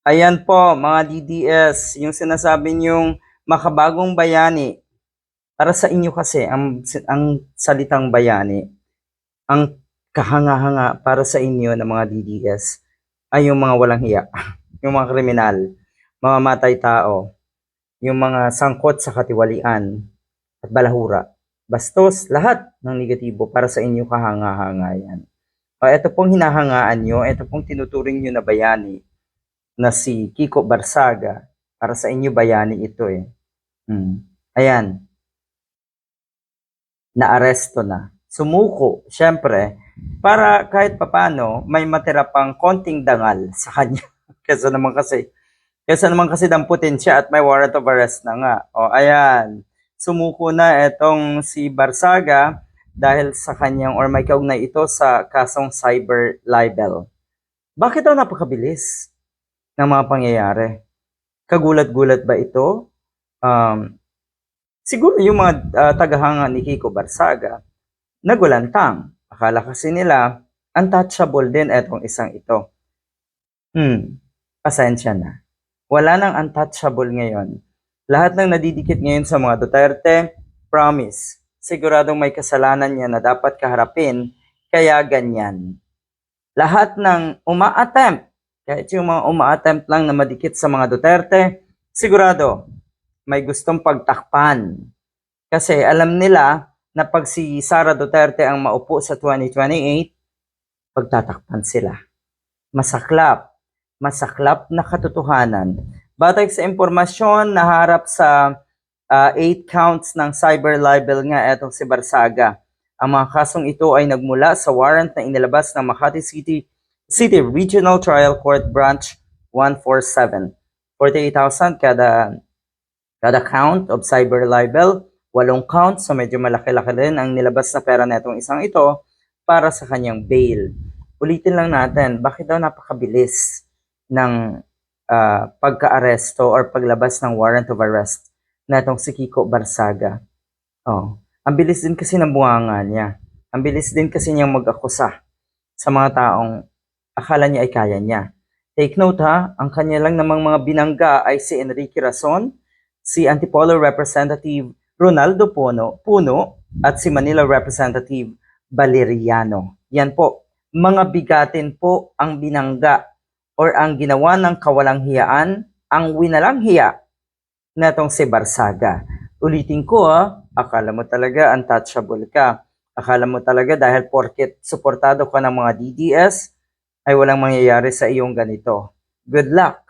Ayan po mga DDS, yung sinasabi niyong makabagong bayani, para sa inyo kasi ang salitang bayani, ang kahanga-hanga para sa inyo ng mga DDS ay yung mga walang hiya, yung mga kriminal, mga matay tao, yung mga sangkot sa katiwalian at balahura. Bastos, lahat ng negatibo para sa inyo kahanga-hanga yan. O ito pong hinahangaan nyo, ito pong tinuturing nyo na bayani, na si Kiko Barsaga, para sa inyo bayani ito eh. Ayan, naaresto na. Sumuko, syempre, para kahit papano may matira pang konting dangal sa kanya. Kesa naman kasi damputin siya at may warrant of arrest na nga. O ayan, sumuko na etong si Barsaga dahil sa kanyang or may kaugnay ito sa kasong cyber libel. Bakit daw napakabilis ng mga pangyayari? Kagulat-gulat ba ito? Siguro yung mga tagahanga ni Kiko Barsaga nagulantang. Akala kasi nila untouchable din etong isang ito. Pasensya na. Wala nang untouchable ngayon. Lahat ng nadidikit ngayon sa mga Duterte, promise, siguradong may kasalanan niya na dapat kaharapin, kaya ganyan. Lahat ng uma-attempt, kahit yung mga uma-attempt lang na madikit sa mga Duterte, sigurado, may gustong pagtakpan. Kasi alam nila na pag si Sara Duterte ang maupo sa 2028, pagtatakpan sila. Masaklap na katotohanan. Batay sa impormasyon, naharap sa 8 counts ng cyber libel nga etong si Barsaga. Ang mga kasong ito ay nagmula sa warrant na inilabas ng Makati City Regional Trial Court Branch 147. 48,000 kada count of cyber libel, 8 counts, so medyo malaki-laki rin ang nilabas na pera netong isang ito para sa kanyang bail. Ulitin lang natin, bakit daw napakabilis ng pagka-aresto or paglabas ng warrant of arrest netong si Kiko Barsaga? Ang bilis din kasi ng bunganga niya. Ang bilis din kasi niyang mag-akusa sa mga taong akala niya ay kaya niya. Take note ha, ang kanya lang namang mga binangga ay si Enrique Razon, si Antipolo Representative Ronaldo Puno at si Manila Representative Valeriano. Yan po, mga bigatin po ang binangga or ang ginawa ng kawalang hiyaan, ang winalang hiya netong si Barsaga. Ulitin ko akala mo talaga untouchable ka. Akala mo talaga dahil porket suportado ka ng mga DDS, ay walang mangyayari sa iyong ganito. Good luck!